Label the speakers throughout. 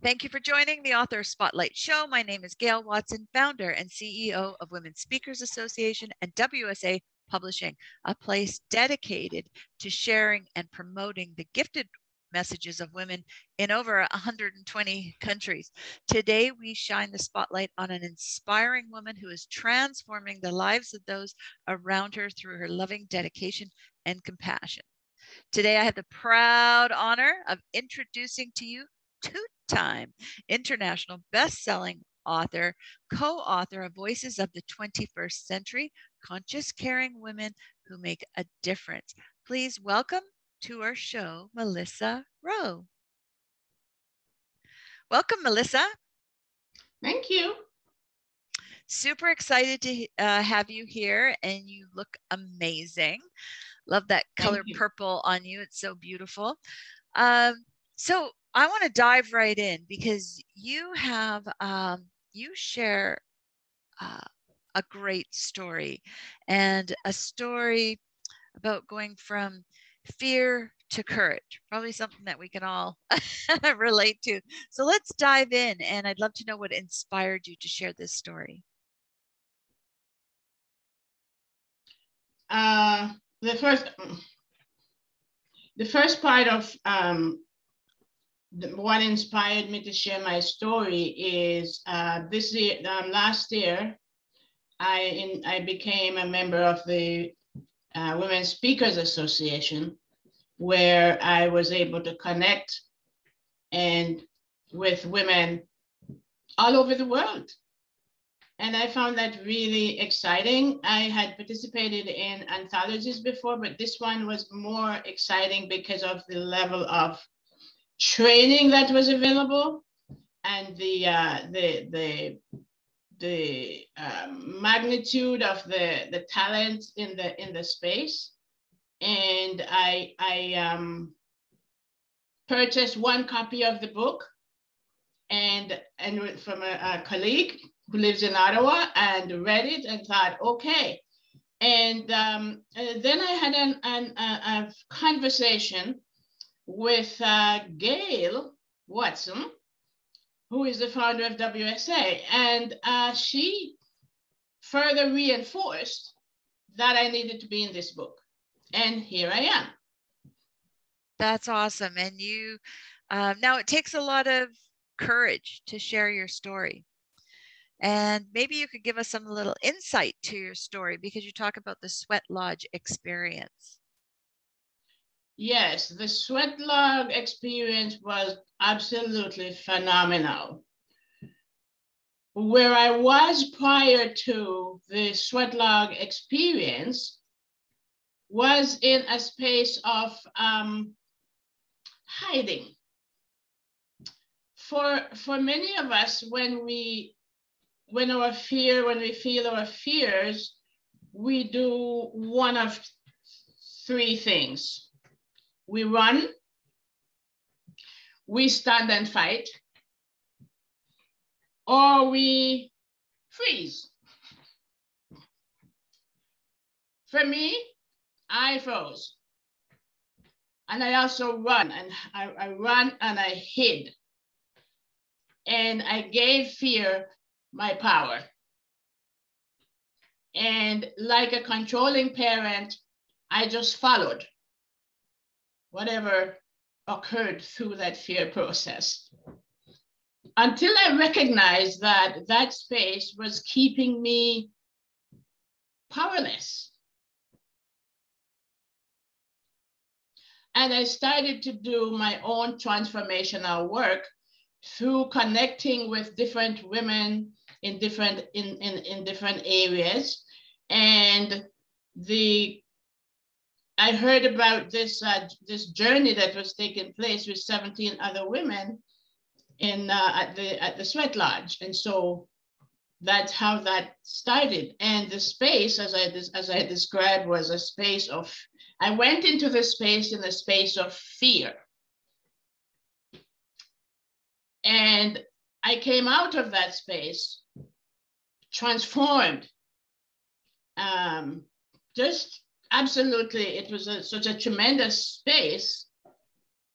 Speaker 1: Thank you for joining the Author Spotlight Show. My name is Gail Watson, founder and CEO of Women Speakers Association and WSA Publishing, a place dedicated to sharing and promoting the gifted messages of women in over 120 countries. Today, we shine the spotlight on an inspiring woman who is transforming the lives of those around her through her loving dedication and compassion. Today, I have the proud honor of introducing to you two-time international best-selling author, co-author of Voices of the 21st Century, Conscious Caring Women Who Make a Difference. Please welcome to our show, Melissa Rowe. Welcome, Melissa.
Speaker 2: Thank you.
Speaker 1: Super excited to have you here, and you look amazing. Love that color purple on you. It's so beautiful. So I want to dive right in because you have, you share a great story, and a story about going from fear to courage, probably something that we can all relate to. So let's dive in, and I'd love to know what inspired you to share this story.
Speaker 2: The first part of what inspired me to share my story is this year, last year, I became a member of the Women Speakers Association, where I was able to connect with women all over the world. And I found that really exciting. I had participated in anthologies before, but this one was more exciting because of the level of training that was available and the magnitude of the talent in the space. And I purchased one copy of the book and from a colleague who lives in Ottawa, and read it and thought, okay. And then I had a conversation with Gail Watson, who is the founder of WSA. And she further reinforced that I needed to be in this book. And here I am.
Speaker 1: That's awesome. And you, now it takes a lot of courage to share your story. And maybe you could give us some little insight to your story, because you talk about the Sweat Lodge experience.
Speaker 2: Yes, the Sweat Lodge experience was absolutely phenomenal. Where I was prior to the Sweat Lodge experience was in a space of hiding. For many of us, when we feel our fears, we do one of three things. We run, we stand and fight, or we freeze. For me, I froze. And I also run, and I ran and I hid. And I gave fear my power. And like a controlling parent, I just followed whatever occurred through that fear process. Until I recognized that that space was keeping me powerless. And I started to do my own transformational work through connecting with different women in different areas. And I heard about this journey that was taking place with 17 other women at the Sweat Lodge. And so that's how that started. And the space, as I described, was a space of, I went into the space in a space of fear. And I came out of that space transformed. Just absolutely, it was such a tremendous space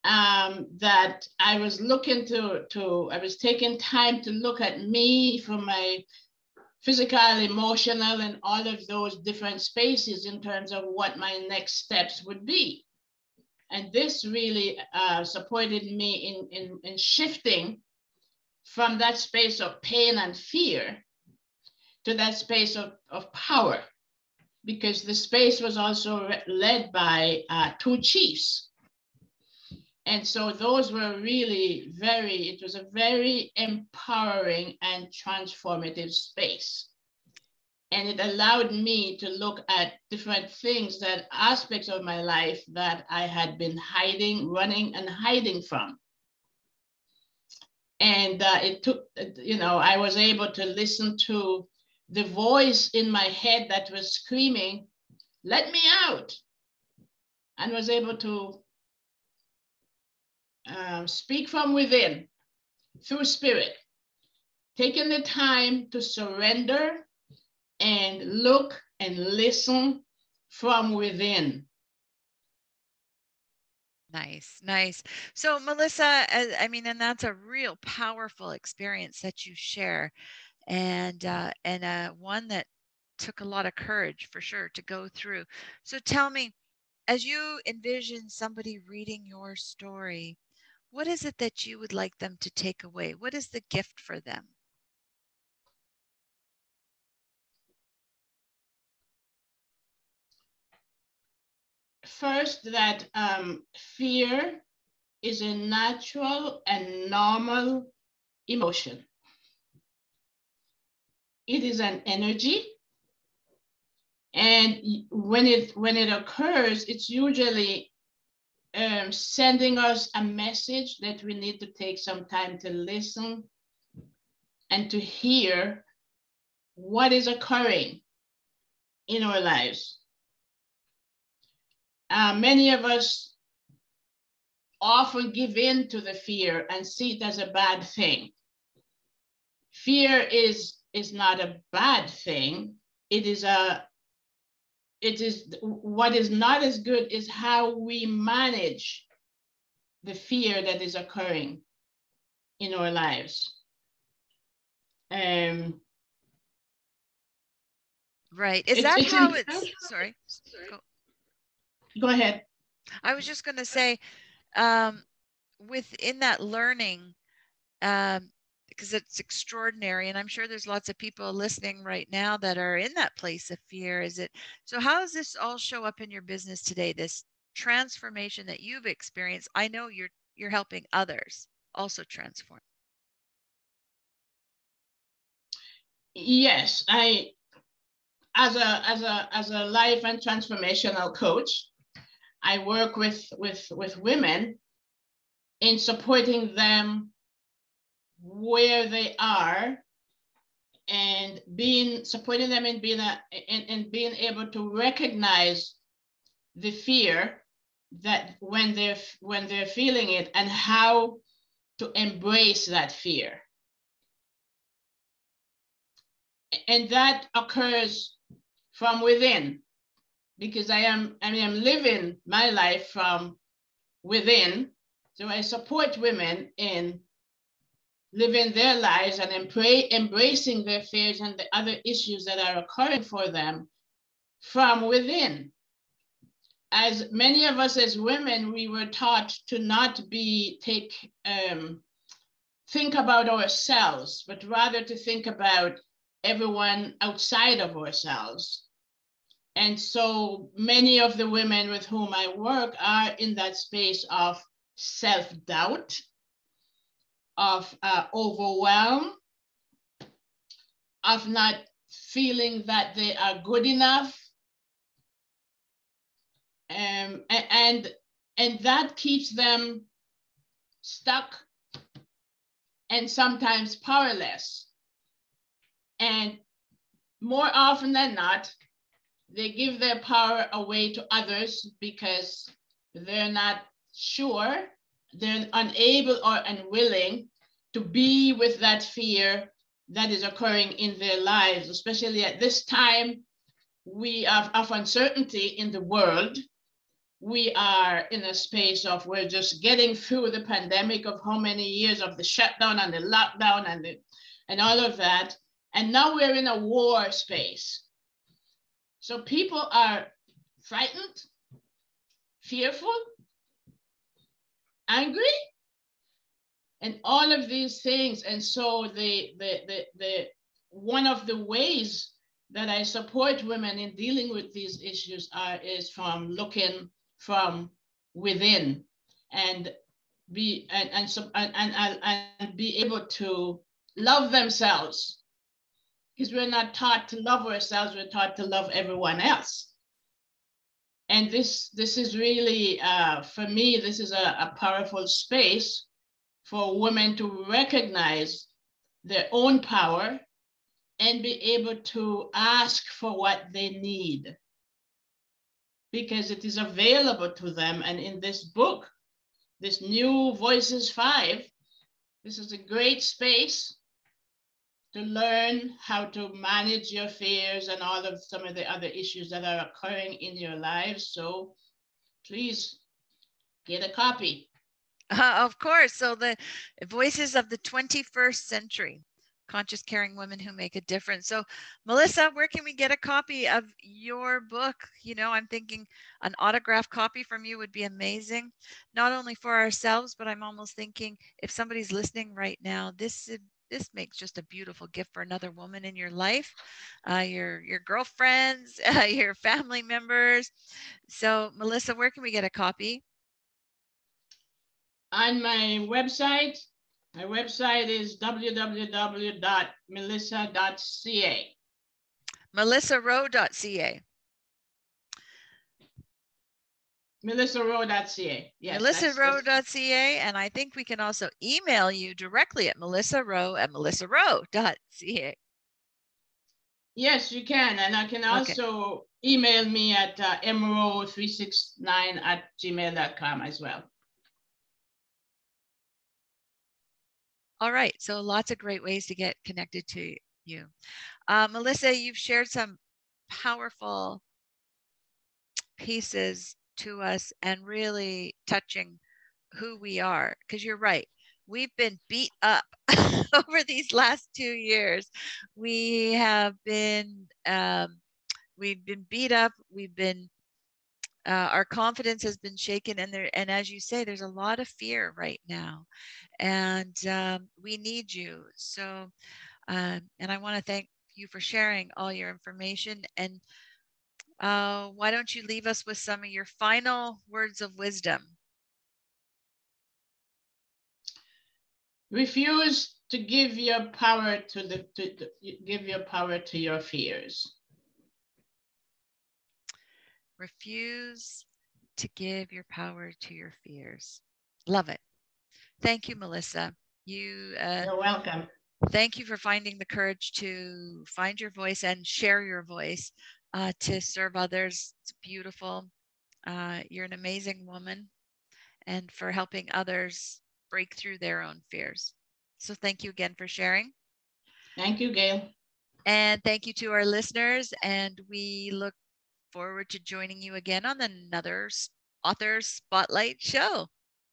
Speaker 2: that I was looking I was taking time to look at me from my physical, emotional, and all of those different spaces in terms of what my next steps would be. And this really supported me in shifting from that space of pain and fear to that space of power, because the space was also led by 2 chiefs. And so those were really it was a very empowering and transformative space. And it allowed me to look at different things, that aspects of my life that I had been running and hiding from. And it took, I was able to listen to the voice in my head that was screaming, "Let me out," and was able to speak from within through spirit, taking the time to surrender and look and listen from within.
Speaker 1: Nice, nice. So Melissa, I mean, and that's a real powerful experience that you share, and one that took a lot of courage for sure to go through. So tell me, as you envision somebody reading your story, what is it that you would like them to take away? What is the gift for them?
Speaker 2: First, that fear is a natural and normal emotion. It is an energy. And when it occurs, it's usually sending us a message that we need to take some time to listen and to hear what is occurring in our lives. Many of us often give in to the fear and see it as a bad thing. Fear is not a bad thing. It is what is not as good is how we manage the fear that is occurring in our lives.
Speaker 1: Right. Is that how it's, sorry.
Speaker 2: Go ahead.
Speaker 1: I was just going to say, within that learning, because it's extraordinary, and I'm sure there's lots of people listening right now that are in that place of fear. So how does this all show up in your business today, this transformation that you've experienced? I know you're helping others also transform.
Speaker 2: Yes, as a life and transformational coach, I work with women in supporting them where they are, and supporting them in being able to recognize the fear that when they're feeling it, and how to embrace that fear. And that occurs from within, because I am living my life from within. So I support women in living their lives and embracing their fears and the other issues that are occurring for them from within. As many of us as women, we were taught to not think about ourselves, but rather to think about everyone outside of ourselves. And so many of the women with whom I work are in that space of self-doubt, of overwhelm, of not feeling that they are good enough. And that keeps them stuck and sometimes powerless. And more often than not, they give their power away to others because they're not sure, they're unable or unwilling to be with that fear that is occurring in their lives, especially at this time of uncertainty in the world, we are in a space of we're just getting through the pandemic of how many years of the shutdown and the lockdown and all of that. And now we're in a war space. So people are frightened, fearful, angry, and all of these things. And so the one of the ways that I support women in dealing with these issues is from looking from within and be able to love themselves, because we're not taught to love ourselves, we're taught to love everyone else. And this is really, for me, this is a powerful space for women to recognize their own power and be able to ask for what they need, because it is available to them. And in this book, this new Voices 5, this is a great space to learn how to manage your fears and all of some of the other issues that are occurring in your lives. So please get a copy.
Speaker 1: Of course. So the Voices of the 21st Century, Conscious Caring Women Who Make a Difference. So Melissa, where can we get a copy of your book? You know, I'm thinking an autographed copy from you would be amazing, not only for ourselves, but I'm almost thinking if somebody's listening right now, this makes just a beautiful gift for another woman in your life, your girlfriends, your family members. So Melissa, where can we get a copy?
Speaker 2: On my website is www.melissa.ca.
Speaker 1: MelissaRowe.ca.
Speaker 2: MelissaRowe.ca. Yes.
Speaker 1: MelissaRowe.ca. And I think we can also email you directly at MelissaRowe@MelissaRowe.ca.
Speaker 2: Yes, you can. And I can also email me at mrowe369@gmail.com as well.
Speaker 1: All right. So lots of great ways to get connected to you. Melissa, you've shared some powerful pieces to us and really touching who we are, because you're right. We've been beat up over these last 2 years. We have been, we've been beat up. We've been, our confidence has been shaken, and as you say, there's a lot of fear right now, and we need you. So, and I want to thank you for sharing all your information. And why don't you leave us with some of your final words of wisdom?
Speaker 2: Refuse to give your power to give your power to your fears.
Speaker 1: Refuse to give your power to your fears. Love it. Thank you, Melissa. You're
Speaker 2: welcome.
Speaker 1: Thank you for finding the courage to find your voice and share your voice to serve others. It's beautiful. You're an amazing woman, and for helping others break through their own fears. So thank you again for sharing.
Speaker 2: Thank you, Gail.
Speaker 1: And thank you to our listeners. And we look forward to joining you again on another Author Spotlight show.